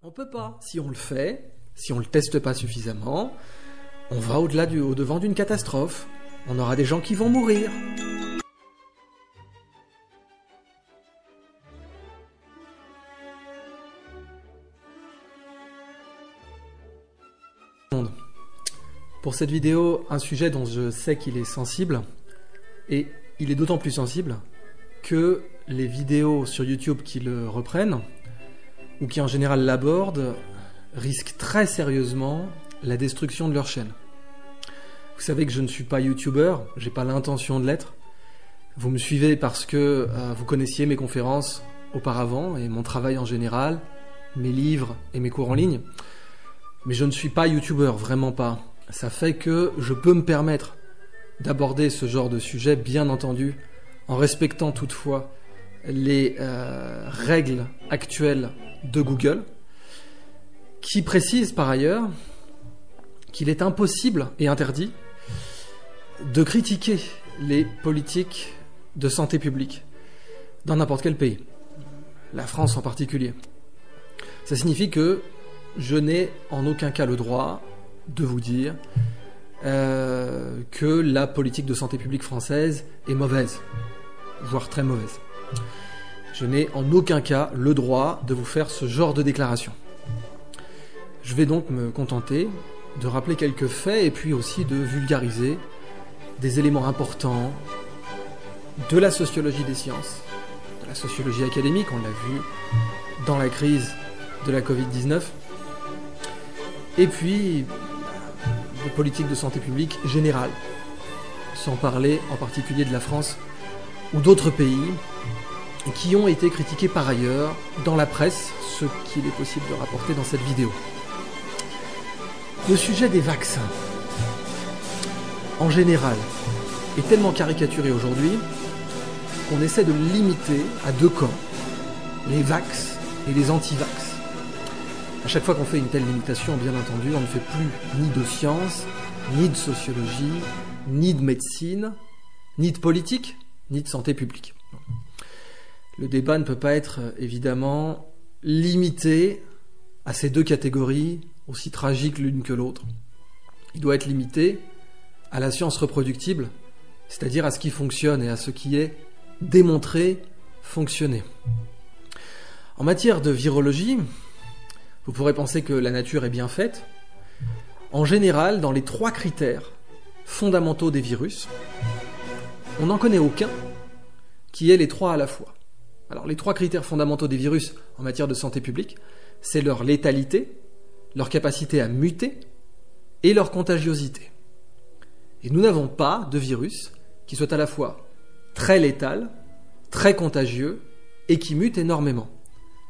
On peut pas. Si on le fait, si on le teste pas suffisamment, on va au-devant d'une catastrophe. On aura des gens qui vont mourir. Pour cette vidéo, un sujet dont je sais qu'il est sensible, et il est d'autant plus sensible que les vidéos sur YouTube qui le reprennent, ou qui en général l'abordent, risquent très sérieusement la destruction de leur chaîne. Vous savez que je ne suis pas youtubeur, j'ai pas l'intention de l'être. Vous me suivez parce que vous connaissiez mes conférences auparavant, et mon travail en général, mes livres et mes cours en ligne. Mais je ne suis pas youtubeur, vraiment pas. Ça fait que je peux me permettre d'aborder ce genre de sujet, bien entendu, en respectant toutefois les règles actuelles de Google, qui précisent par ailleurs qu'il est impossible et interdit de critiquer les politiques de santé publique dans n'importe quel pays, la France en particulier. Ça signifie que je n'ai en aucun cas le droit de vous dire que la politique de santé publique française est mauvaise, voire très mauvaise. Je n'ai en aucun cas le droit de vous faire ce genre de déclaration. Je vais donc me contenter de rappeler quelques faits et puis aussi de vulgariser des éléments importants de la sociologie des sciences, de la sociologie académique, on l'a vu dans la crise de la Covid-19, et puis des politiques de santé publique générales, sans parler en particulier de la France ou d'autres pays qui ont été critiqués par ailleurs dans la presse, ce qu'il est possible de rapporter dans cette vidéo. Le sujet des vaccins, en général, est tellement caricaturé aujourd'hui qu'on essaie de le limiter à deux camps, les vax et les anti-vax. À chaque fois qu'on fait une telle limitation, bien entendu, on ne fait plus ni de science, ni de sociologie, ni de médecine, ni de politique, ni de santé publique. Le débat ne peut pas être, évidemment, limité à ces deux catégories, aussi tragiques l'une que l'autre. Il doit être limité à la science reproductible, c'est-à-dire à ce qui fonctionne et à ce qui est démontré fonctionner. En matière de virologie, vous pourrez penser que la nature est bien faite. En général, dans les trois critères fondamentaux des virus, on n'en connaît aucun qui ait les trois à la fois. Alors, les trois critères fondamentaux des virus en matière de santé publique, c'est leur létalité, leur capacité à muter et leur contagiosité. Et nous n'avons pas de virus qui soit à la fois très létal, très contagieux et qui mute énormément.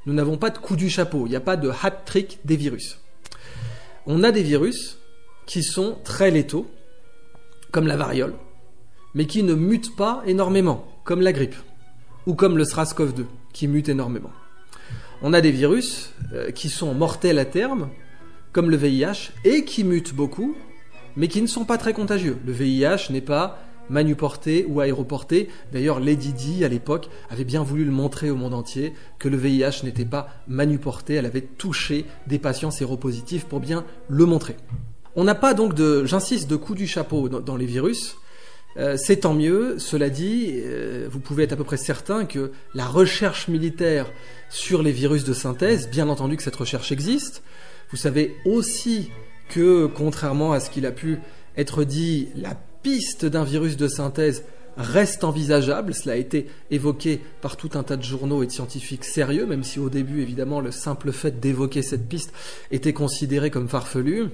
Nous n'avons pas de coup du chapeau, il n'y a pas de hat-trick des virus. On a des virus qui sont très létaux, comme la variole, mais qui ne mutent pas énormément, comme la grippe, ou comme le SRAS-CoV-2, qui mute énormément. On a des virus qui sont mortels à terme, comme le VIH, et qui mutent beaucoup, mais qui ne sont pas très contagieux. Le VIH n'est pas manuporté ou aéroporté. D'ailleurs, Lady Di, à l'époque, avait bien voulu le montrer au monde entier, que le VIH n'était pas manuporté, elle avait touché des patients séropositifs pour bien le montrer. On n'a pas donc j'insiste, de coup du chapeau dans les virus. C'est tant mieux, cela dit, vous pouvez être à peu près certain que la recherche militaire sur les virus de synthèse, bien entendu que cette recherche existe. Vous savez aussi que, contrairement à ce qu'il a pu être dit, la piste d'un virus de synthèse reste envisageable. Cela a été évoqué par tout un tas de journaux et de scientifiques sérieux, même si au début, évidemment, le simple fait d'évoquer cette piste était considéré comme farfelu.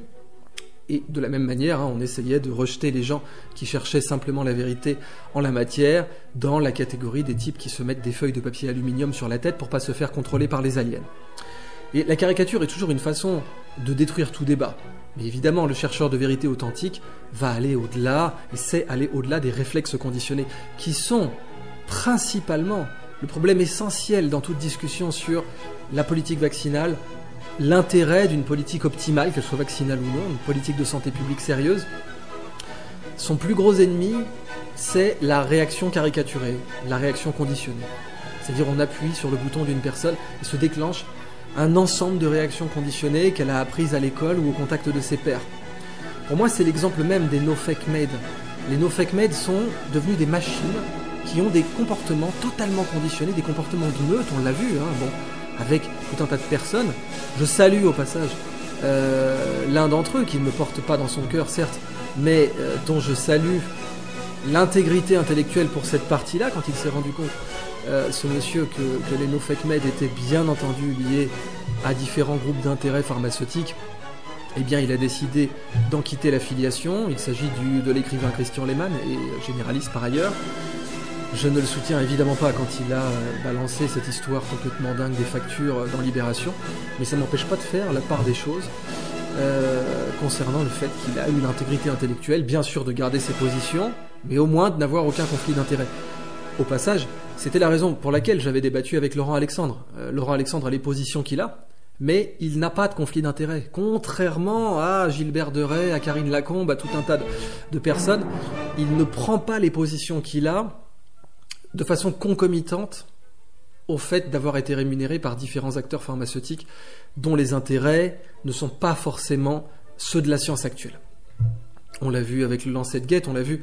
Et de la même manière, on essayait de rejeter les gens qui cherchaient simplement la vérité en la matière dans la catégorie des types qui se mettent des feuilles de papier aluminium sur la tête pour pas se faire contrôler par les aliens. Et la caricature est toujours une façon de détruire tout débat. Mais évidemment, le chercheur de vérité authentique va aller au-delà, et sait aller au-delà des réflexes conditionnés, qui sont principalement le problème essentiel dans toute discussion sur la politique vaccinale, l'intérêt d'une politique optimale, qu'elle soit vaccinale ou non, une politique de santé publique sérieuse. Son plus gros ennemi, c'est la réaction caricaturée, la réaction conditionnée. C'est-à-dire on appuie sur le bouton d'une personne et se déclenche un ensemble de réactions conditionnées qu'elle a apprises à l'école ou au contact de ses pairs. Pour moi, c'est l'exemple même des no-fake-made. Les no-fake-made sont devenus des machines qui ont des comportements totalement conditionnés, des comportements de meute, on l'a vu, avec tout un tas de personnes. Je salue au passage l'un d'entre eux qui ne me porte pas dans son cœur, certes, mais dont je salue l'intégrité intellectuelle pour cette partie-là, quand il s'est rendu compte, ce monsieur, que les no-fake-made étaient bien entendu liés à différents groupes d'intérêts pharmaceutiques. Eh bien, il a décidé d'en quitter l'affiliation. Il s'agit de l'écrivain Christian Lehmann, et généraliste par ailleurs. Je ne le soutiens évidemment pas quand il a balancé cette histoire complètement dingue des factures dans Libération, mais ça ne m'empêche pas de faire la part des choses concernant le fait qu'il a eu l'intégrité intellectuelle, bien sûr de garder ses positions, mais au moins de n'avoir aucun conflit d'intérêts. Au passage, c'était la raison pour laquelle j'avais débattu avec Laurent Alexandre. Laurent Alexandre a les positions qu'il a, mais il n'a pas de conflit d'intérêts. Contrairement à Gilbert Deray, à Karine Lacombe, à tout un tas de personnes, il ne prend pas les positions qu'il a de façon concomitante au fait d'avoir été rémunéré par différents acteurs pharmaceutiques dont les intérêts ne sont pas forcément ceux de la science actuelle. On l'a vu avec le Lancet Gate, on l'a vu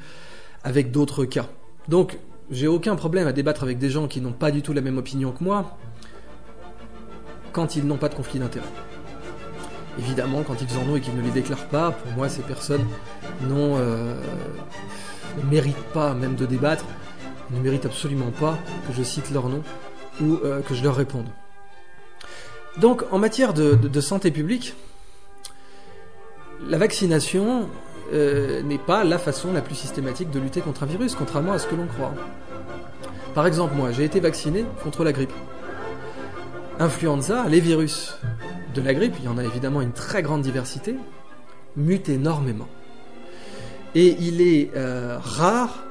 avec d'autres cas. Donc, j'ai aucun problème à débattre avec des gens qui n'ont pas du tout la même opinion que moi quand ils n'ont pas de conflit d'intérêts. Évidemment, quand ils en ont et qu'ils ne les déclarent pas, pour moi, ces personnes ne méritent pas même de débattre, ne méritent absolument pas que je cite leur nom ou que je leur réponde. Donc, en matière de santé publique, la vaccination n'est pas la façon la plus systématique de lutter contre un virus, contrairement à ce que l'on croit. Par exemple, moi, j'ai été vacciné contre la grippe. Influenza, les virus de la grippe, il y en a évidemment une très grande diversité, mutent énormément. Et il est rare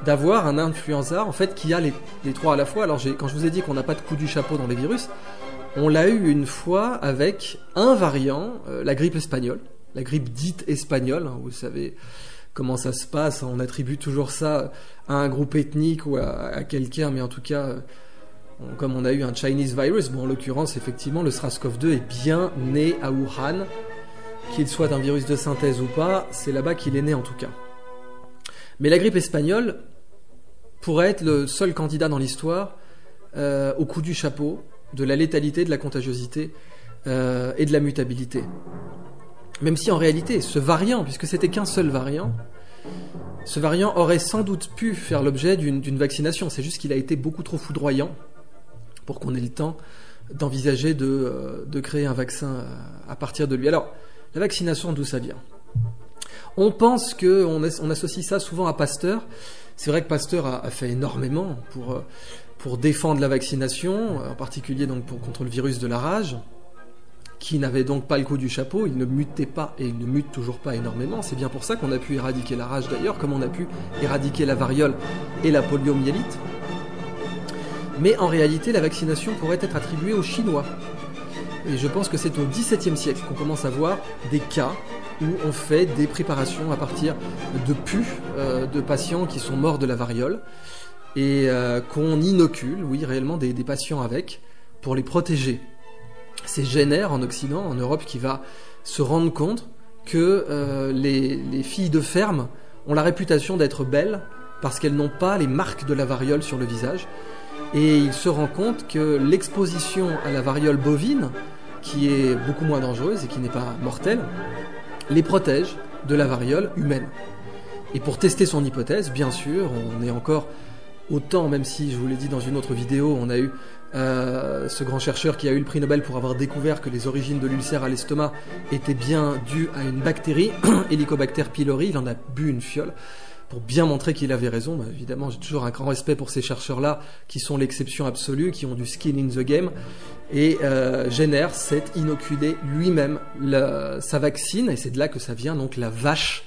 d'avoir un influenza en fait qui a les trois à la fois. Alors quand je vous ai dit qu'on n'a pas de coup du chapeau dans les virus, on l'a eu une fois avec un variant, la grippe espagnole, la grippe dite espagnole, vous savez comment ça se passe, on attribue toujours ça à un groupe ethnique ou à quelqu'un, mais en tout cas, comme on a eu un Chinese virus, bon en l'occurrence effectivement le SARS-CoV-2 est bien né à Wuhan, qu'il soit un virus de synthèse ou pas, c'est là-bas qu'il est né en tout cas. Mais la grippe espagnole pourrait être le seul candidat dans l'histoire au coup du chapeau de la létalité, de la contagiosité et de la mutabilité. Même si en réalité, ce variant, puisque c'était qu'un seul variant, ce variant aurait sans doute pu faire l'objet d'une vaccination. C'est juste qu'il a été beaucoup trop foudroyant pour qu'on ait le temps d'envisager de créer un vaccin à partir de lui. Alors, la vaccination, d'où ça vient ? On pense qu'on associe ça souvent à Pasteur. C'est vrai que Pasteur a fait énormément pour défendre la vaccination, en particulier donc contre le virus de la rage, qui n'avait donc pas le coup du chapeau, il ne mutait pas et il ne mute toujours pas énormément. C'est bien pour ça qu'on a pu éradiquer la rage d'ailleurs, comme on a pu éradiquer la variole et la poliomyélite. Mais en réalité, la vaccination pourrait être attribuée aux Chinois. Et je pense que c'est au XVIIe siècle qu'on commence à voir des cas où on fait des préparations à partir de pus de patients qui sont morts de la variole et qu'on inocule, oui, réellement des patients avec, pour les protéger. C'est Jenner en Occident, en Europe, qui va se rendre compte que les filles de ferme ont la réputation d'être belles parce qu'elles n'ont pas les marques de la variole sur le visage. Et il se rend compte que l'exposition à la variole bovine, qui est beaucoup moins dangereuse et qui n'est pas mortelle, les protège de la variole humaine. Et pour tester son hypothèse, bien sûr, on est encore au temps, même si je vous l'ai dit dans une autre vidéo, on a eu ce grand chercheur qui a eu le prix Nobel pour avoir découvert que les origines de l'ulcère à l'estomac étaient bien dues à une bactérie, Helicobacter pylori. Il en a bu une fiole pour bien montrer qu'il avait raison. Bah, évidemment, j'ai toujours un grand respect pour ces chercheurs-là qui sont l'exception absolue, qui ont du skin in the game. Et Jenner s'est inoculé lui-même sa vaccine, et c'est de là que ça vient, donc la vache,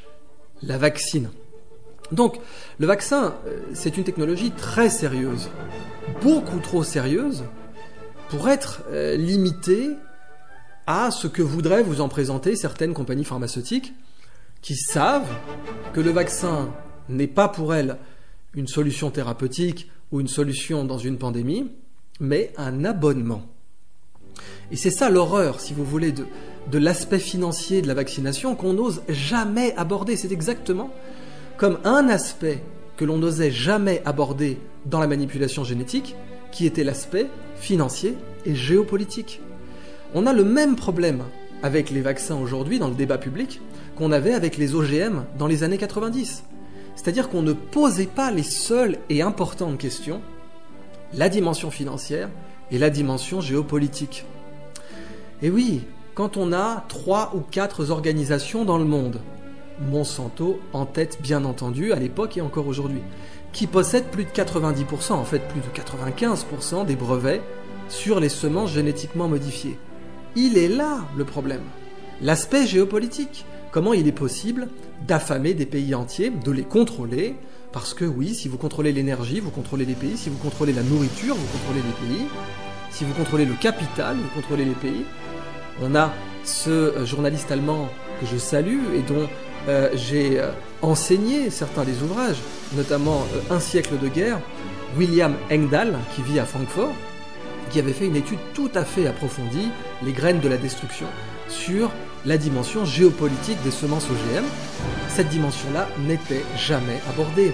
la vaccine. Donc, le vaccin, c'est une technologie très sérieuse, beaucoup trop sérieuse, pour être limitée à ce que voudraient vous en présenter certaines compagnies pharmaceutiques qui savent que le vaccin n'est pas pour elles une solution thérapeutique ou une solution dans une pandémie, mais un abonnement. Et c'est ça l'horreur, si vous voulez, de l'aspect financier de la vaccination qu'on n'ose jamais aborder. C'est exactement comme un aspect que l'on n'osait jamais aborder dans la manipulation génétique, qui était l'aspect financier et géopolitique. On a le même problème avec les vaccins aujourd'hui dans le débat public qu'on avait avec les OGM dans les années 90. C'est-à-dire qu'on ne posait pas les seules et importantes questions, la dimension financière et la dimension géopolitique. Et oui, quand on a 3 ou 4 organisations dans le monde, Monsanto en tête bien entendu à l'époque et encore aujourd'hui, qui possèdent plus de 90%, en fait plus de 95% des brevets sur les semences génétiquement modifiées. Il est là le problème. L'aspect géopolitique. Comment il est possible d'affamer des pays entiers, de les contrôler, parce que oui, si vous contrôlez l'énergie, vous contrôlez les pays, si vous contrôlez la nourriture, vous contrôlez les pays, si vous contrôlez le capital, vous contrôlez les pays. On a ce journaliste allemand que je salue et dont j'ai enseigné certains des ouvrages, notamment Un siècle de guerre, William Engdahl, qui vit à Francfort, qui avait fait une étude tout à fait approfondie, Les graines de la destruction, sur la dimension géopolitique des semences OGM. Cette dimension-là n'était jamais abordée.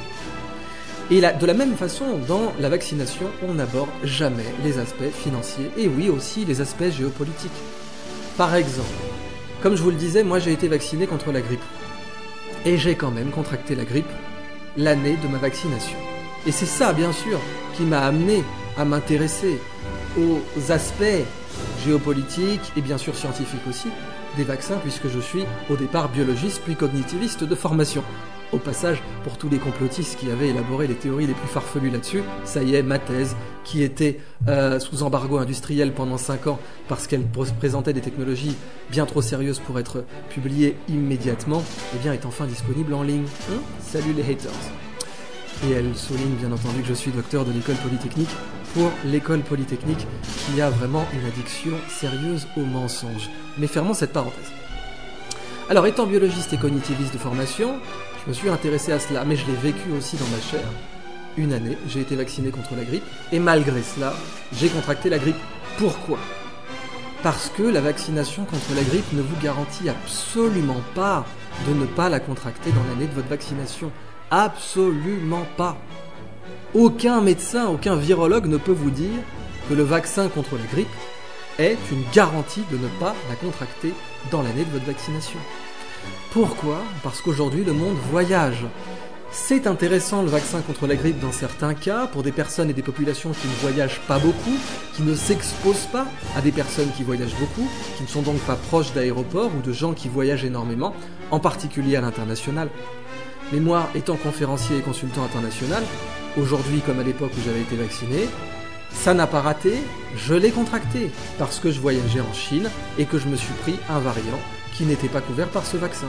Et de la même façon, dans la vaccination, on n'aborde jamais les aspects financiers, et oui aussi les aspects géopolitiques. Par exemple, comme je vous le disais, moi j'ai été vacciné contre la grippe. Et j'ai quand même contracté la grippe l'année de ma vaccination. Et c'est ça, bien sûr, qui m'a amené à m'intéresser aux aspects géopolitiques et bien sûr scientifiques aussi des vaccins, puisque je suis au départ biologiste puis cognitiviste de formation. Au passage, pour tous les complotistes qui avaient élaboré les théories les plus farfelues là-dessus, ça y est, ma thèse, qui était sous embargo industriel pendant 5 ans parce qu'elle présentait des technologies bien trop sérieuses pour être publiée immédiatement, eh bien est enfin disponible en ligne. Salut les haters. Et elle souligne bien entendu que je suis docteur de l'école polytechnique pour l'école polytechnique qui a vraiment une addiction sérieuse au mensonge. Mais fermons cette parenthèse. Alors, étant biologiste et cognitiviste de formation, je me suis intéressé à cela, mais je l'ai vécu aussi dans ma chair. Une année, j'ai été vacciné contre la grippe, et malgré cela, j'ai contracté la grippe. Pourquoi ? Parce que la vaccination contre la grippe ne vous garantit absolument pas de ne pas la contracter dans l'année de votre vaccination. Absolument pas. Aucun médecin, aucun virologue ne peut vous dire que le vaccin contre la grippe est une garantie de ne pas la contracter dans l'année de votre vaccination. Pourquoi ? Parce qu'aujourd'hui, le monde voyage. C'est intéressant le vaccin contre la grippe dans certains cas, pour des personnes et des populations qui ne voyagent pas beaucoup, qui ne s'exposent pas à des personnes qui voyagent beaucoup, qui ne sont donc pas proches d'aéroports ou de gens qui voyagent énormément, en particulier à l'international. Mais moi, étant conférencier et consultant international, aujourd'hui comme à l'époque où j'avais été vacciné, ça n'a pas raté, je l'ai contracté, parce que je voyageais en Chine et que je me suis pris un variant qui n'était pas couvert par ce vaccin.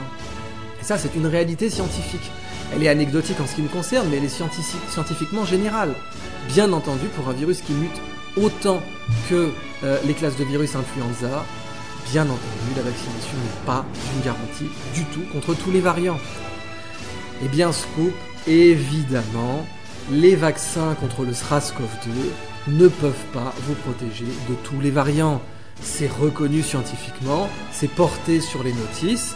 Et ça, c'est une réalité scientifique. Elle est anecdotique en ce qui me concerne, mais elle est scientifiquement générale. Bien entendu, pour un virus qui mute autant que les classes de virus influenza, bien entendu, la vaccination n'est pas une garantie du tout contre tous les variants. Eh bien, scoop, évidemment, les vaccins contre le SRAS-CoV-2 ne peuvent pas vous protéger de tous les variants. C'est reconnu scientifiquement, c'est porté sur les notices.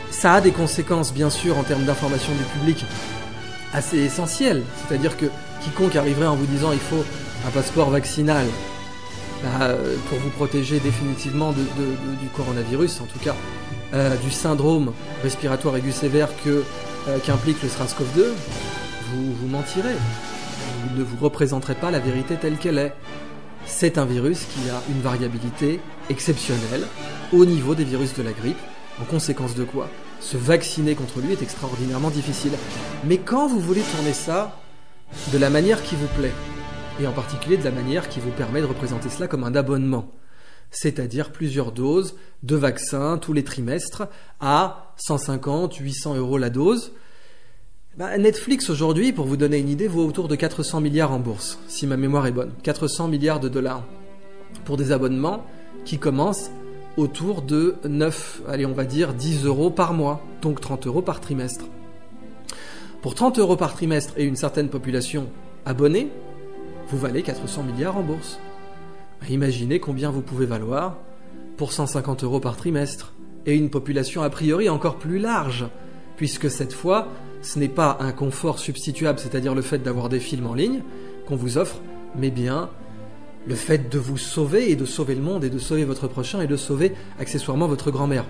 Ça a des conséquences, bien sûr, en termes d'information du public assez essentielles. C'est-à-dire que quiconque arriverait en vous disant il faut un passeport vaccinal pour vous protéger définitivement du coronavirus, en tout cas du syndrome respiratoire aigu sévère qu'implique le SRAS-CoV-2, vous mentirez. Vous ne vous représenterez pas la vérité telle qu'elle est. C'est un virus qui a une variabilité exceptionnelle au niveau des virus de la grippe, en conséquence de quoi se vacciner contre lui est extraordinairement difficile. Mais quand vous voulez tourner ça de la manière qui vous plaît, et en particulier de la manière qui vous permet de représenter cela comme un abonnement, c'est-à-dire plusieurs doses de vaccins tous les trimestres à 150, 800 € la dose. Netflix aujourd'hui, pour vous donner une idée, vaut autour de 400 milliards en bourse, si ma mémoire est bonne. 400 milliards de dollars pour des abonnements qui commencent autour de 10 € par mois, donc 30 € par trimestre. Pour 30 € par trimestre et une certaine population abonnée, vous valez 400 milliards en bourse. Imaginez combien vous pouvez valoir pour 150 € par trimestre, et une population a priori encore plus large, puisque cette fois, ce n'est pas un confort substituable, c'est-à-dire le fait d'avoir des films en ligne qu'on vous offre, mais bien le fait de vous sauver et de sauver le monde et de sauver votre prochain et de sauver accessoirement votre grand-mère.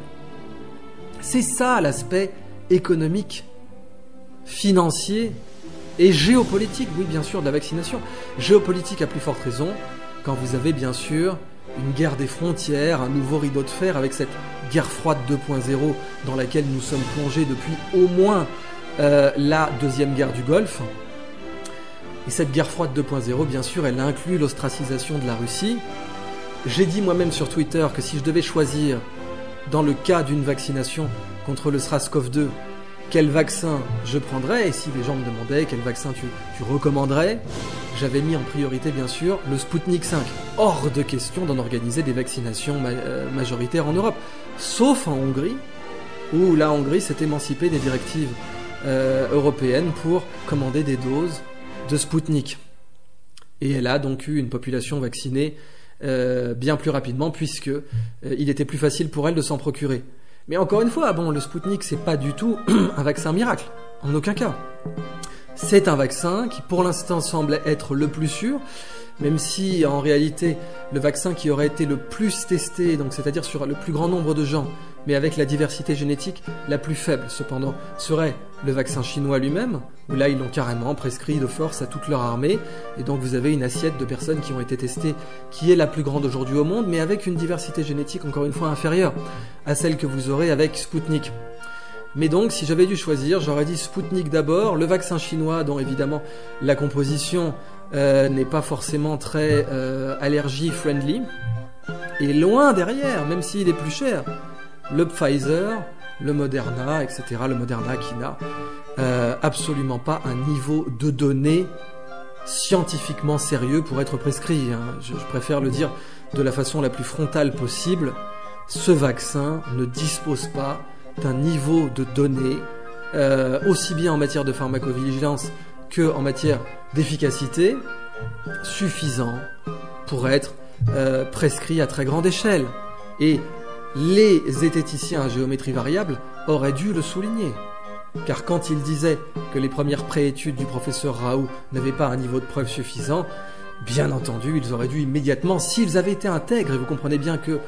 C'est ça l'aspect économique, financier et géopolitique, oui bien sûr, de la vaccination. Géopolitique à plus forte raison, quand vous avez bien sûr une guerre des frontières, un nouveau rideau de fer avec cette guerre froide 2.0 dans laquelle nous sommes plongés depuis au moins la deuxième guerre du Golfe. Et cette guerre froide 2.0, bien sûr, elle inclut l'ostracisation de la Russie. J'ai dit moi-même sur Twitter que si je devais choisir, dans le cas d'une vaccination contre le SRAS-CoV-2, quel vaccin je prendrais, et si les gens me demandaient quel vaccin tu recommanderais, j'avais mis en priorité, bien sûr, le Sputnik 5. Hors de question d'en organiser des vaccinations majoritaires en Europe, sauf en Hongrie, où la Hongrie s'est émancipée des directives européennes pour commander des doses de Sputnik. Et elle a donc eu une population vaccinée bien plus rapidement, puisque il était plus facile pour elle de s'en procurer. Mais encore une fois, bon, le Sputnik, c'est pas du tout un vaccin miracle, en aucun cas. C'est un vaccin qui, pour l'instant, semble être le plus sûr, même si, en réalité, le vaccin qui aurait été le plus testé, donc c'est-à-dire sur le plus grand nombre de gens, mais avec la diversité génétique la plus faible, cependant, serait le vaccin chinois lui-même, où là, ils l'ont carrément prescrit de force à toute leur armée, et donc vous avez une assiette de personnes qui ont été testées, qui est la plus grande aujourd'hui au monde, mais avec une diversité génétique, encore une fois, inférieure à celle que vous aurez avec Sputnik. Mais donc, si j'avais dû choisir, j'aurais dit Sputnik d'abord, le vaccin chinois, dont évidemment la composition n'est pas forcément très allergie-friendly, et loin derrière, même s'il est plus cher, le Pfizer, le Moderna, etc. Le Moderna qui n'a absolument pas un niveau de données scientifiquement sérieux pour être prescrit. Je préfère le dire de la façon la plus frontale possible. Ce vaccin ne dispose pas d'un niveau de données, aussi bien en matière de pharmacovigilance que en matière d'efficacité, suffisant pour être prescrit à très grande échelle. Et les zététiciens à géométrie variable auraient dû le souligner. Car quand ils disaient que les premières préétudes du professeur Raoult n'avaient pas un niveau de preuve suffisant, bien entendu, ils auraient dû immédiatement, s'ils avaient été intègres, et vous comprenez bien que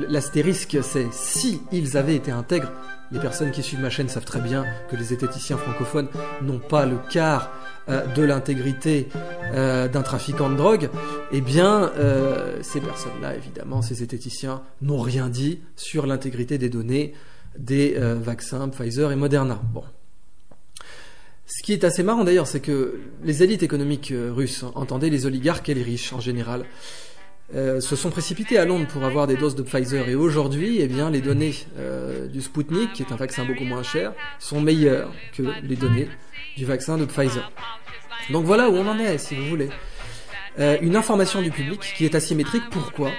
l'astérisque, c'est si ils avaient été intègres. Les personnes qui suivent ma chaîne savent très bien que les zététiciens francophones n'ont pas le quart de l'intégrité d'un trafiquant de drogue. Eh bien, ces personnes-là, évidemment, ces zététiciens, n'ont rien dit sur l'intégrité des données des vaccins Pfizer et Moderna. Bon. Ce qui est assez marrant d'ailleurs, c'est que les élites économiques russes, entendez les oligarques et les riches en général, se sont précipités à Londres pour avoir des doses de Pfizer. Et aujourd'hui, eh bien, les données du Sputnik, qui est un vaccin beaucoup moins cher, sont meilleures que les données du vaccin de Pfizer. Donc voilà où on en est, si vous voulez. Une information du public qui est asymétrique. Pourquoi ?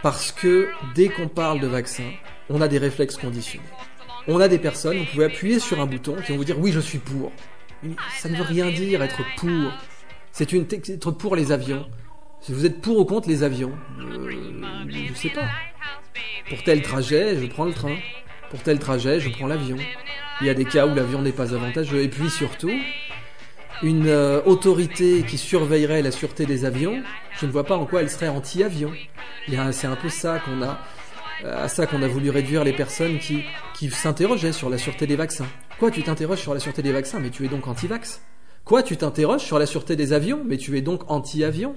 Parce que dès qu'on parle de vaccin, on a des réflexes conditionnés. On a des personnes, vous pouvez appuyer sur un bouton qui vont vous dire « oui, je suis pour ». Ça ne veut rien dire être pour. C'est être pour les avions. Si vous êtes pour ou contre les avions, je ne sais pas. Pour tel trajet, je prends le train. Pour tel trajet, je prends l'avion. Il y a des cas où l'avion n'est pas avantageux. Et puis surtout, une autorité qui surveillerait la sûreté des avions, je ne vois pas en quoi elle serait anti-avion. C'est un peu ça qu'on a... à ça qu'on a voulu réduire les personnes qui s'interrogeaient sur la sûreté des vaccins. Quoi, tu t'interroges sur la sûreté des vaccins, mais tu es donc anti-vax ? Quoi, tu t'interroges sur la sûreté des avions, mais tu es donc anti-avion ?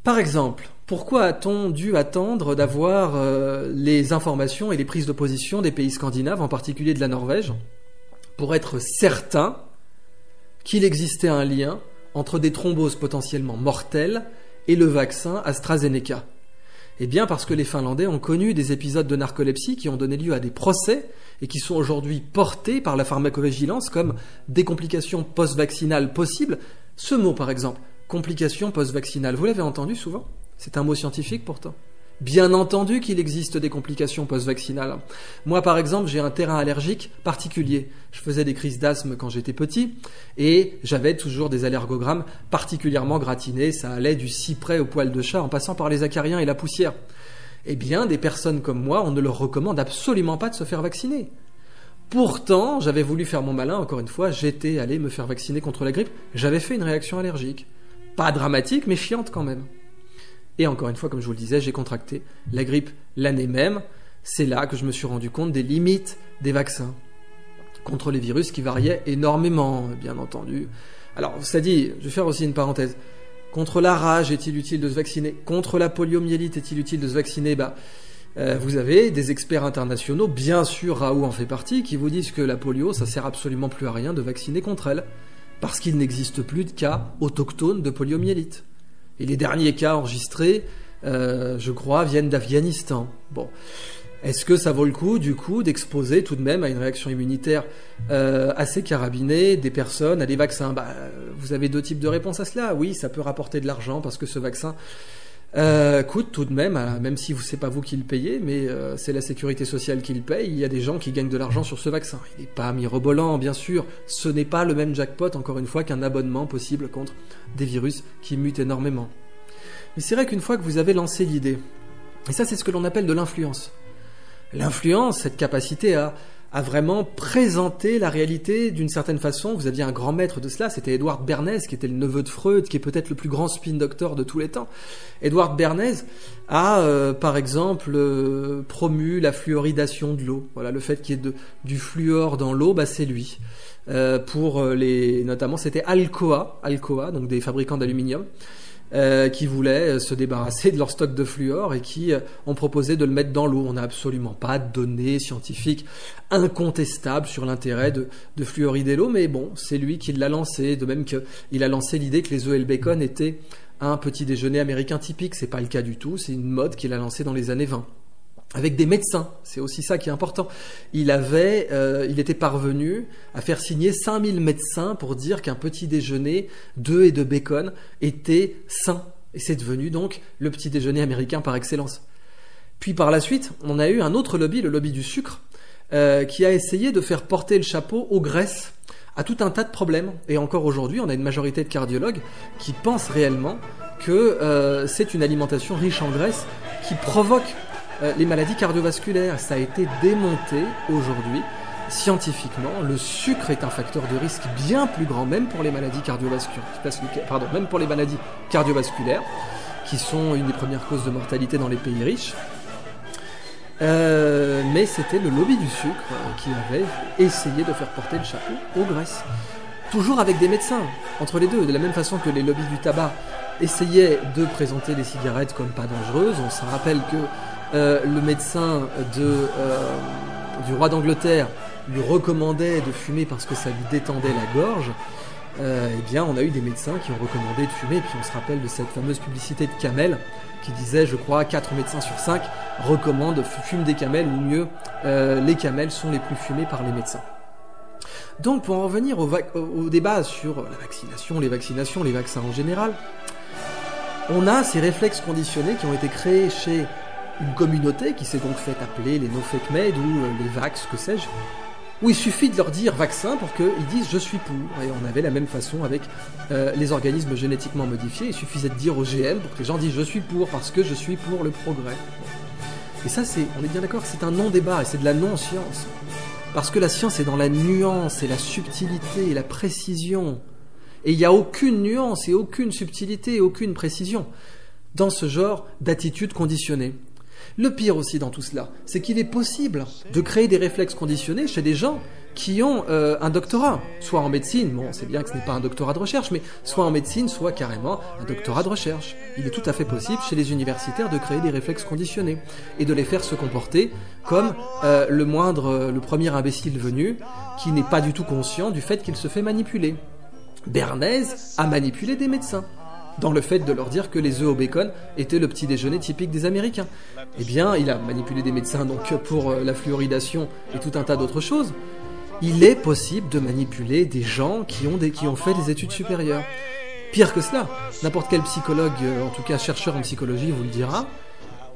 Par exemple, pourquoi a-t-on dû attendre d'avoir les informations et les prises de position des pays scandinaves, en particulier de la Norvège, pour être certain qu'il existait un lien entre des thromboses potentiellement mortelles et le vaccin AstraZeneca ? Eh bien parce que les Finlandais ont connu des épisodes de narcolepsie qui ont donné lieu à des procès et qui sont aujourd'hui portés par la pharmacovigilance comme des complications post-vaccinales possibles. Ce mot par exemple, complications post-vaccinales, vous l'avez entendu souvent ? C'est un mot scientifique pourtant. Bien entendu qu'il existe des complications post-vaccinales. Moi, par exemple, j'ai un terrain allergique particulier. Je faisais des crises d'asthme quand j'étais petit et j'avais toujours des allergogrammes particulièrement gratinés. Ça allait du cyprès au poil de chat en passant par les acariens et la poussière. Eh bien, des personnes comme moi, on ne leur recommande absolument pas de se faire vacciner. Pourtant, j'avais voulu faire mon malin, encore une fois, j'étais allé me faire vacciner contre la grippe. J'avais fait une réaction allergique. Pas dramatique, mais chiante quand même. Et encore une fois, comme je vous le disais, j'ai contracté la grippe l'année même. C'est là que je me suis rendu compte des limites des vaccins contre les virus qui variaient énormément, bien entendu. Alors, ça dit, je vais faire aussi une parenthèse. Contre la rage, est-il utile de se vacciner? Contre la poliomyélite, est-il utile de se vacciner? Vous avez des experts internationaux, bien sûr Raoult en fait partie, qui vous disent que la polio, ça sert absolument plus à rien de vacciner contre elle, parce qu'il n'existe plus de cas autochtones de poliomyélite. Et les derniers cas enregistrés, je crois, viennent d'Afghanistan. Bon, est-ce que ça vaut le coup, du coup, d'exposer tout de même à une réaction immunitaire assez carabinée des personnes à des vaccins? Vous avez deux types de réponses à cela. Oui, ça peut rapporter de l'argent parce que ce vaccin coûte tout de même si c'est pas vous qui le payez, mais c'est la sécurité sociale qui le paye. Il y a des gens qui gagnent de l'argent sur ce vaccin. Il n'est pas mirobolant, bien sûr. Ce n'est pas le même jackpot, encore une fois, qu'un abonnement possible contre des virus qui mutent énormément. Mais c'est vrai qu'une fois que vous avez lancé l'idée, et ça c'est ce que l'on appelle de l'influence. L'influence, cette capacité à vraiment présenter la réalité d'une certaine façon. Vous aviez un grand maître de cela, c'était Edward Bernays, qui était le neveu de Freud, qui est peut-être le plus grand spin doctor de tous les temps. Edward Bernays a, par exemple, promu la fluoridation de l'eau. Voilà, le fait qu'il y ait du fluor dans l'eau, c'est lui. Notamment, c'était Alcoa, donc des fabricants d'aluminium, qui voulaient se débarrasser de leur stock de fluor et qui ont proposé de le mettre dans l'eau. On n'a absolument pas de données scientifiques incontestables sur l'intérêt de fluorider l'eau, mais bon, c'est lui qui l'a lancé, de même qu'il a lancé l'idée que les œufs et le bacon étaient un petit déjeuner américain typique. C'est pas le cas du tout, c'est une mode qu'il a lancée dans les années 20. Avec des médecins, c'est aussi ça qui est important. Il était parvenu à faire signer 5000 médecins pour dire qu'un petit déjeuner d'œufs et de bacon était sain. Et c'est devenu donc le petit déjeuner américain par excellence. Puis par la suite, on a eu un autre lobby, le lobby du sucre, qui a essayé de faire porter le chapeau aux graisses à tout un tas de problèmes. Et encore aujourd'hui, on a une majorité de cardiologues qui pensent réellement que c'est une alimentation riche en graisses qui provoque les maladies cardiovasculaires. Ça a été démonté aujourd'hui scientifiquement. Le sucre est un facteur de risque bien plus grand, même pour les maladies cardiovasculaires, qui sont une des premières causes de mortalité dans les pays riches. Mais c'était le lobby du sucre qui avait essayé de faire porter le chapeau aux graisses. Toujours avec des médecins, entre les deux, de la même façon que les lobbies du tabac essayaient de présenter les cigarettes comme pas dangereuses. On se rappelle que le médecin du roi d'Angleterre lui recommandait de fumer parce que ça lui détendait la gorge. Eh bien, on a eu des médecins qui ont recommandé de fumer. Et puis on se rappelle de cette fameuse publicité de Camel qui disait, je crois, 4 médecins sur 5 recommandent fume des camels, ou mieux, les camels sont les plus fumés par les médecins. Donc, pour en revenir au débat sur la vaccination, les vaccins en général, on a ces réflexes conditionnés qui ont été créés chez une communauté qui s'est donc fait appeler les no-fake meds ou les vax, que sais-je, où il suffit de leur dire vaccin pour qu'ils disent je suis pour. Et on avait la même façon avec les organismes génétiquement modifiés. Il suffisait de dire OGM pour que les gens disent je suis pour parce que je suis pour le progrès. Et ça, on est bien d'accord, c'est un non-débat et c'est de la non-science. Parce que la science est dans la nuance et la subtilité et la précision. Et il n'y a aucune nuance et aucune subtilité et aucune précision dans ce genre d'attitude conditionnée. Le pire aussi dans tout cela, c'est qu'il est possible de créer des réflexes conditionnés chez des gens qui ont un doctorat, soit en médecine, bon c'est bien que ce n'est pas un doctorat de recherche, mais soit en médecine, soit carrément un doctorat de recherche. Il est tout à fait possible chez les universitaires de créer des réflexes conditionnés et de les faire se comporter comme le premier imbécile venu qui n'est pas du tout conscient du fait qu'il se fait manipuler. Bernays a manipulé des médecins dans le fait de leur dire que les œufs au bacon étaient le petit déjeuner typique des Américains. Eh bien, il a manipulé des médecins donc pour la fluoridation et tout un tas d'autres choses. Il est possible de manipuler des gens qui ont fait des études supérieures. Pire que cela, n'importe quel psychologue, en tout cas chercheur en psychologie, vous le dira,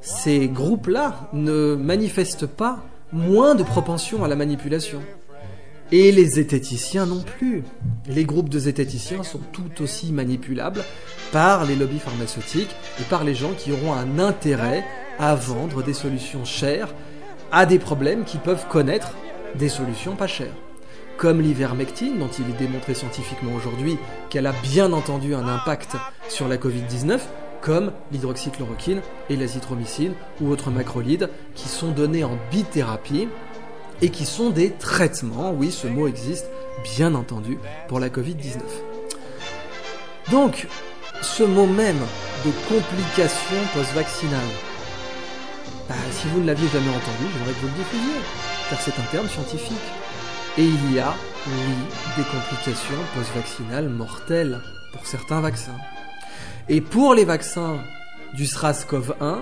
ces groupes-là ne manifestent pas moins de propension à la manipulation. Et les zététiciens non plus. Les groupes de zététiciens sont tout aussi manipulables par les lobbies pharmaceutiques et par les gens qui auront un intérêt à vendre des solutions chères à des problèmes qui peuvent connaître des solutions pas chères. Comme l'ivermectine, dont il est démontré scientifiquement aujourd'hui qu'elle a bien entendu un impact sur la Covid-19, comme l'hydroxychloroquine et l'azithromycine ou autres macrolides qui sont donnés en bithérapie et qui sont des traitements, oui, ce mot existe, bien entendu, pour la Covid-19. Donc, ce mot même de complications post-vaccinales, si vous ne l'aviez jamais entendu, j'aimerais que vous le diffusiez, car c'est un terme scientifique. Et il y a, oui, des complications post-vaccinales mortelles pour certains vaccins. Et pour les vaccins du SRAS-CoV-1,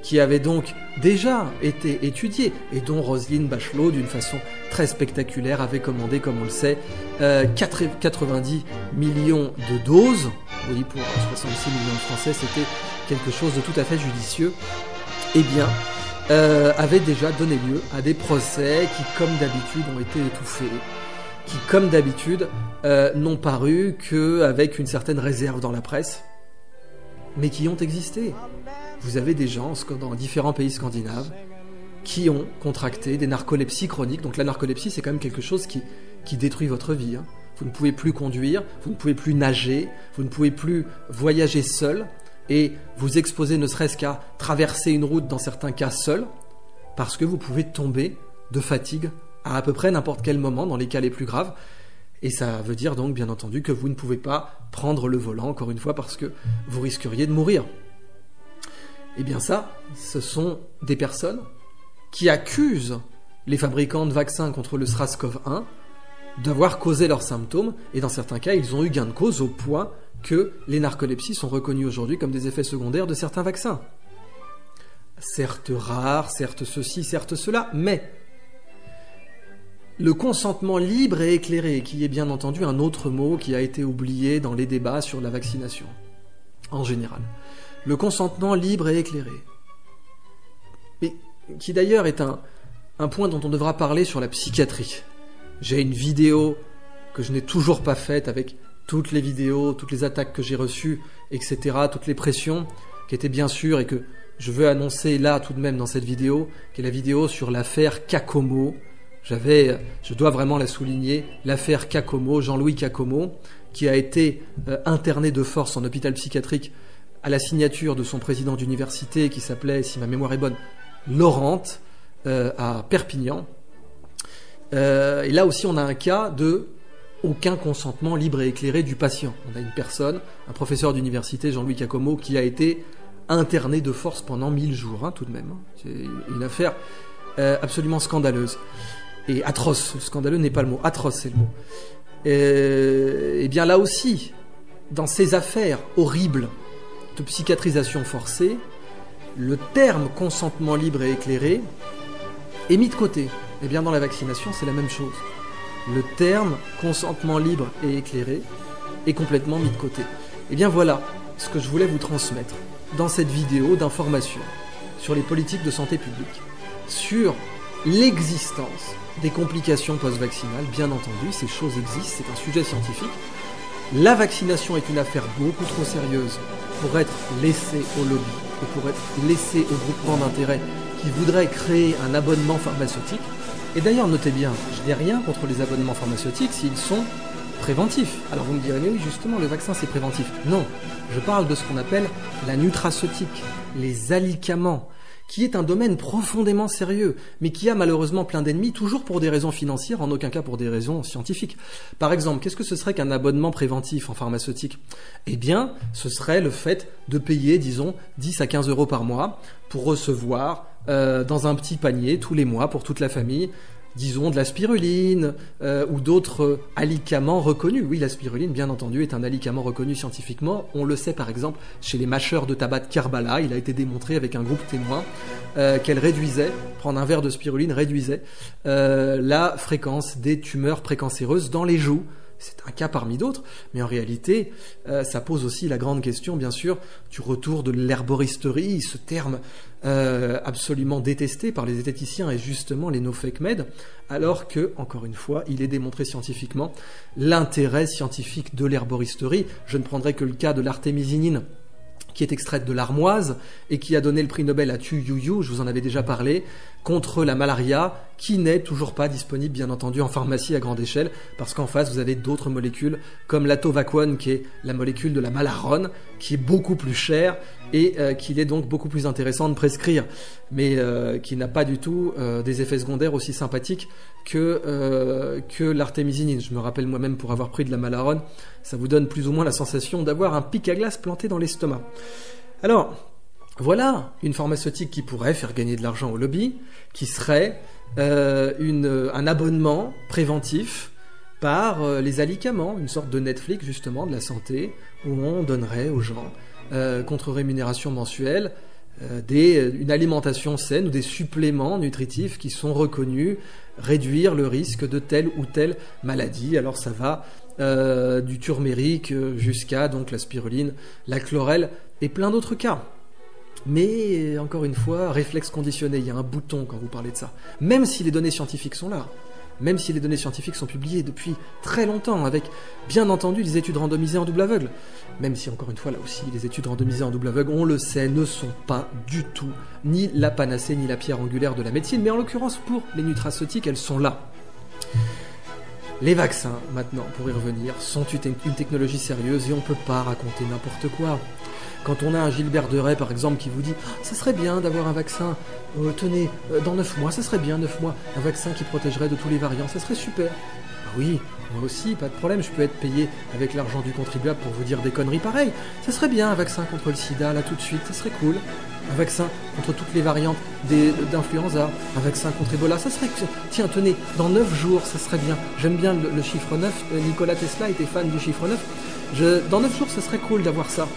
qui avaient donc déjà été étudiés, et dont Roselyne Bachelot, d'une façon très spectaculaire, avait commandé, comme on le sait, 90 millions de doses. Oui, pour 66 millions de Français, c'était quelque chose de tout à fait judicieux. Eh bien, avait déjà donné lieu à des procès qui, comme d'habitude, ont été étouffés, qui, comme d'habitude, n'ont paru qu'avec une certaine réserve dans la presse, mais qui ont existé. Vous avez des gens dans différents pays scandinaves qui ont contracté des narcolepsies chroniques. Donc la narcolepsie, c'est quand même quelque chose qui détruit votre vie. Hein. Vous ne pouvez plus conduire, vous ne pouvez plus nager, vous ne pouvez plus voyager seul et vous exposer ne serait-ce qu'à traverser une route dans certains cas seul, parce que vous pouvez tomber de fatigue à peu près n'importe quel moment dans les cas les plus graves. Et ça veut dire donc bien entendu que vous ne pouvez pas prendre le volant, encore une fois, parce que vous risqueriez de mourir. Eh bien ça, ce sont des personnes qui accusent les fabricants de vaccins contre le SRAS-CoV-1 d'avoir causé leurs symptômes, et dans certains cas, ils ont eu gain de cause au point que les narcolepsies sont reconnues aujourd'hui comme des effets secondaires de certains vaccins. Certes rares, certes ceci, certes cela, mais le consentement libre et éclairé, qui est bien entendu un autre mot qui a été oublié dans les débats sur la vaccination, en général. Le consentement libre et éclairé, et qui d'ailleurs est un point dont on devra parler sur la psychiatrie. J'ai une vidéo que je n'ai toujours pas faite avec toutes les vidéos, toutes les attaques que j'ai reçues, etc., toutes les pressions, qui étaient bien sûres et que je veux annoncer là tout de même dans cette vidéo, qui est la vidéo sur l'affaire Kakomo. Je dois vraiment la souligner, l'affaire Kakomo, Jean-Louis Kakomo, qui a été interné de force en hôpital psychiatrique à la signature de son président d'université qui s'appelait, si ma mémoire est bonne, Laurent, à Perpignan. Et là aussi, on a un cas de aucun consentement libre et éclairé du patient. On a une personne, un professeur d'université, Jean-Louis Kakomo, qui a été interné de force pendant 1000 jours, hein, tout de même. C'est une affaire absolument scandaleuse. Et atroce. Scandaleux n'est pas le mot. Atroce, c'est le mot. Et bien là aussi, dans ces affaires horribles de psychiatrisation forcée, le terme consentement libre et éclairé est mis de côté. Et bien dans la vaccination, c'est la même chose. Le terme consentement libre et éclairé est complètement mis de côté. Et bien voilà ce que je voulais vous transmettre dans cette vidéo d'information sur les politiques de santé publique, sur l'existence des complications post-vaccinales. Bien entendu, ces choses existent, c'est un sujet scientifique. La vaccination est une affaire beaucoup trop sérieuse pour être laissée au lobby et pour être laissée au groupement d'intérêts qui voudraient créer un abonnement pharmaceutique. Et d'ailleurs, notez bien, je n'ai rien contre les abonnements pharmaceutiques s'ils sont préventifs. Alors vous me direz, mais oui, justement, le vaccin c'est préventif. Non, je parle de ce qu'on appelle la nutraceutique, les alicaments, qui est un domaine profondément sérieux, mais qui a malheureusement plein d'ennemis, toujours pour des raisons financières, en aucun cas pour des raisons scientifiques. Par exemple, qu'est-ce que ce serait qu'un abonnement préventif en pharmaceutique ? Eh bien, ce serait le fait de payer, disons, 10 à 15 euros par mois pour recevoir dans un petit panier tous les mois pour toute la famille, disons de la spiruline ou d'autres alicaments reconnus. Oui, la spiruline, bien entendu, est un alicament reconnu scientifiquement. On le sait par exemple chez les mâcheurs de tabac de Kerbala. Il a été démontré avec un groupe témoin qu'elle réduisait, prendre un verre de spiruline réduisait la fréquence des tumeurs précancéreuses dans les joues. c'est un cas parmi d'autres, mais en réalité, ça pose aussi la grande question, bien sûr, du retour de l'herboristerie, ce terme absolument détesté par les zététiciens et justement les no-fake med, alors que, encore une fois, il est démontré scientifiquement l'intérêt scientifique de l'herboristerie. Je ne prendrai que le cas de l'artémisinine, qui est extraite de l'armoise et qui a donné le prix Nobel à Tu Youyou, je vous en avais déjà parlé, contre la malaria, qui n'est toujours pas disponible, bien entendu, en pharmacie à grande échelle, parce qu'en face, vous avez d'autres molécules, comme l'atovaquone, qui est la molécule de la malarone, qui est beaucoup plus chère et qu'il est donc beaucoup plus intéressant de prescrire, mais qui n'a pas du tout des effets secondaires aussi sympathiques que l'artémisinine. Je me rappelle moi-même, pour avoir pris de la malarone, ça vous donne plus ou moins la sensation d'avoir un pic à glace planté dans l'estomac. Alors, voilà une pharmaceutique qui pourrait faire gagner de l'argent au lobby, qui serait un abonnement préventif par les alicaments, une sorte de Netflix justement de la santé, où on donnerait aux gens, contre rémunération mensuelle, une alimentation saine ou des suppléments nutritifs qui sont reconnus réduire le risque de telle ou telle maladie. Alors ça va du turméric jusqu'à donc la spiruline, la chlorelle et plein d'autres cas. Mais encore une fois, réflexe conditionné, il y a un bouton quand vous parlez de ça. Même si les données scientifiques sont là, même si les données scientifiques sont publiées depuis très longtemps, avec bien entendu des études randomisées en double aveugle, même si encore une fois là aussi les études randomisées en double aveugle, on le sait, ne sont pas du tout ni la panacée ni la pierre angulaire de la médecine, mais en l'occurrence pour les nutraceutiques, elles sont là. Les vaccins, maintenant, pour y revenir, sont une technologie sérieuse et on ne peut pas raconter n'importe quoi. Quand on a un Gilbert Deray, par exemple, qui vous dit « ça serait bien d'avoir un vaccin, tenez, dans 9 mois, ça serait bien, 9 mois, un vaccin qui protégerait de tous les variants, ça serait super. » Ah oui, moi aussi, pas de problème, je peux être payé avec l'argent du contribuable pour vous dire des conneries pareilles. Ça serait bien un vaccin contre le sida, là tout de suite, ça serait cool. Un vaccin contre toutes les variantes d'influenza, un vaccin contre Ebola, ça serait... Tiens, tenez, dans 9 jours, ça serait bien. J'aime bien le chiffre 9, Nikola Tesla était fan du chiffre 9. Dans 9 jours, ça serait cool d'avoir ça.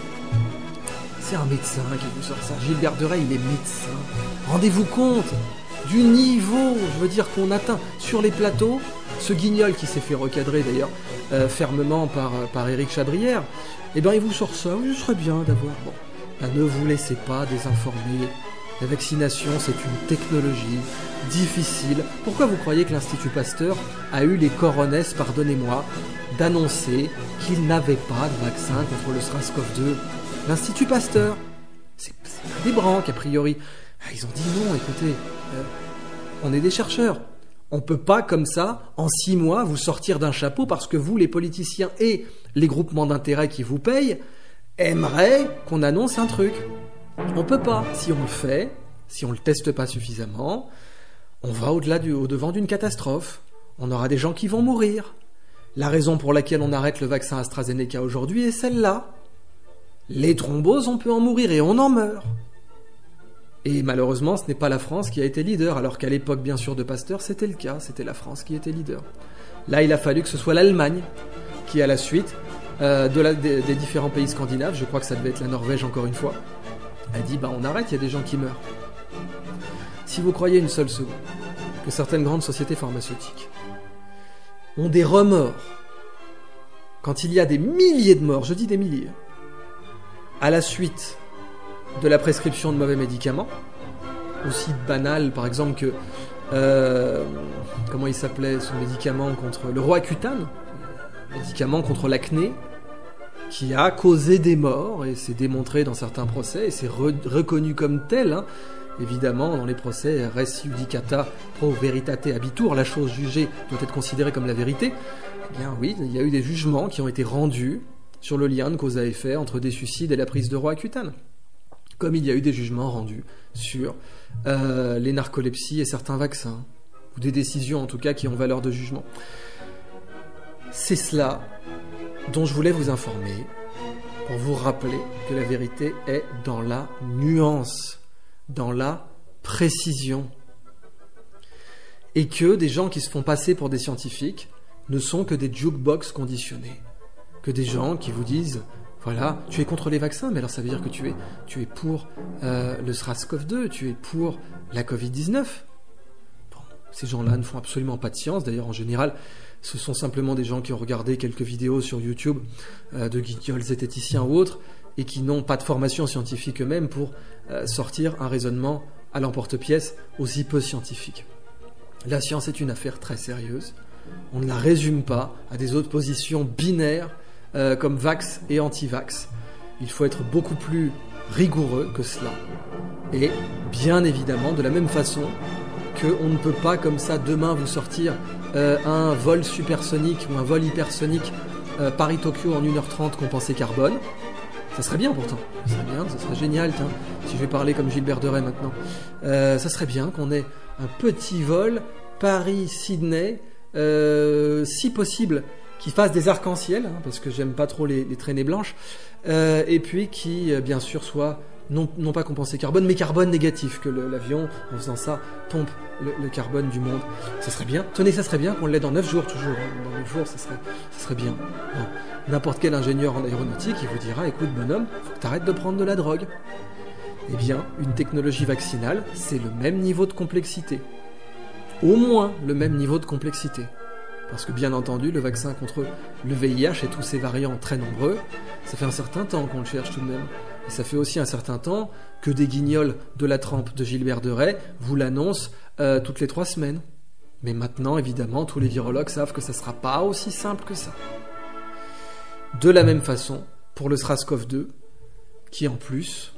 C'est un médecin qui vous sort ça. Gilbert Deray, il est médecin. Rendez-vous compte du niveau, je veux dire, qu'on atteint sur les plateaux. Ce guignol qui s'est fait recadrer d'ailleurs fermement par Éric Chabrière, eh ben il vous sort ça. Oui, ce serait bien d'avoir. Bon, ben, ne vous laissez pas désinformer. La vaccination, c'est une technologie difficile. Pourquoi vous croyez que l'Institut Pasteur a eu les coronesses, pardonnez-moi, d'annoncer qu'il n'avait pas de vaccin contre le SRAS-CoV-2? L'Institut Pasteur, c'est des branques a priori. Ah, ils ont dit non, écoutez, on est des chercheurs. On ne peut pas comme ça, en 6 mois, vous sortir d'un chapeau parce que vous, les politiciens et les groupements d'intérêt qui vous payent, aimeraient qu'on annonce un truc. On ne peut pas. Si on le fait, si on ne le teste pas suffisamment, on va au-devant d'une catastrophe. On aura des gens qui vont mourir. La raison pour laquelle on arrête le vaccin AstraZeneca aujourd'hui est celle-là. Les thromboses, on peut en mourir et on en meurt. Et malheureusement, ce n'est pas la France qui a été leader, alors qu'à l'époque, bien sûr, de Pasteur, c'était le cas, c'était la France qui était leader. Là, il a fallu que ce soit l'Allemagne qui, à la suite des différents pays scandinaves, je crois que ça devait être la Norvège encore une fois, a dit, on arrête, il y a des gens qui meurent. Si vous croyez une seule seconde que certaines grandes sociétés pharmaceutiques ont des remords quand il y a des milliers de morts, je dis des milliers, à la suite de la prescription de mauvais médicaments, aussi banal par exemple que comment il s'appelait son médicament contre le Roaccutane, médicament contre l'acné, qui a causé des morts et c'est démontré dans certains procès et c'est reconnu comme tel, hein. Évidemment, dans les procès res judicata pro veritate habitur, la chose jugée doit être considérée comme la vérité. Eh bien oui, il y a eu des jugements qui ont été rendus sur le lien de cause à effet entre des suicides et la prise de Roaccutane. Comme il y a eu des jugements rendus sur les narcolepsies et certains vaccins, ou des décisions en tout cas qui ont valeur de jugement. C'est cela dont je voulais vous informer, pour vous rappeler que la vérité est dans la nuance, dans la précision. Et que des gens qui se font passer pour des scientifiques ne sont que des jukebox conditionnés. Que des gens qui vous disent... Voilà, tu es contre les vaccins, mais alors ça veut dire que tu es pour le SRAS-CoV-2, tu es pour la Covid-19. Bon, ces gens-là ne font absolument pas de science. D'ailleurs, en général, ce sont simplement des gens qui ont regardé quelques vidéos sur YouTube de guignols zététiciens ou autres, et qui n'ont pas de formation scientifique eux-mêmes pour sortir un raisonnement à l'emporte-pièce aussi peu scientifique. La science est une affaire très sérieuse. On ne la résume pas à des oppositions binaires comme vax et anti-vax. Il faut être beaucoup plus rigoureux que cela. Et bien évidemment, de la même façon qu'on ne peut pas comme ça demain vous sortir un vol supersonique ou un vol hypersonique Paris-Tokyo en 1h30 compensé carbone. Ça serait bien pourtant, ça serait bien, ça serait génial, tiens, si je vais parler comme Gilbert de Rais maintenant. Ça serait bien qu'on ait un petit vol Paris-Sydney, si possible, qui fasse des arcs-en-ciel, hein, parce que j'aime pas trop les traînées blanches, et puis qui, bien sûr, soit non pas compensé carbone, mais carbone négatif, que l'avion, en faisant ça, pompe le carbone du monde. Ça serait bien. Tenez, ça serait bien qu'on l'ait dans 9 jours, toujours. Hein. Dans 9 jours, ça serait bien. Bon. N'importe quel ingénieur en aéronautique, il vous dira, écoute, bonhomme, faut que tu arrêtes de prendre de la drogue. Eh bien, une technologie vaccinale, c'est le même niveau de complexité. Au moins le même niveau de complexité. Parce que bien entendu, le vaccin contre le VIH et tous ses variants très nombreux, ça fait un certain temps qu'on le cherche tout de même. Et ça fait aussi un certain temps que des guignols de la trempe de Gilbert de Rais vous l'annoncent toutes les 3 semaines. Mais maintenant, évidemment, tous les virologues savent que ça ne sera pas aussi simple que ça. De la même façon, pour le SRAS-CoV-2, qui en plus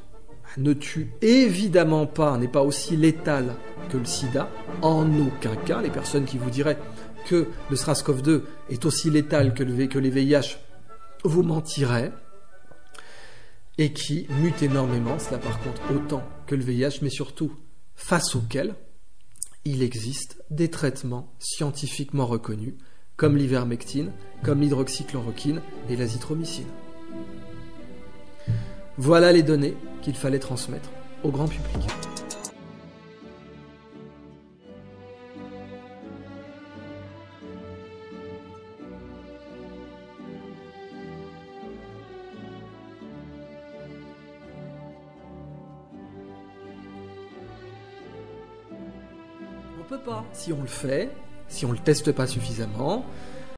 ne tue évidemment pas, n'est pas aussi létal que le sida, en aucun cas, les personnes qui vous diraient que le SRAS-CoV-2 est aussi létal que les VIH, vous mentiraient, et qui mute énormément, cela par contre autant que le VIH, mais surtout face auquel il existe des traitements scientifiquement reconnus, comme l'ivermectine, comme l'hydroxychloroquine et l'azithromycine. Voilà les données qu'il fallait transmettre au grand public. On peut pas. Si on le fait, si on le teste pas suffisamment,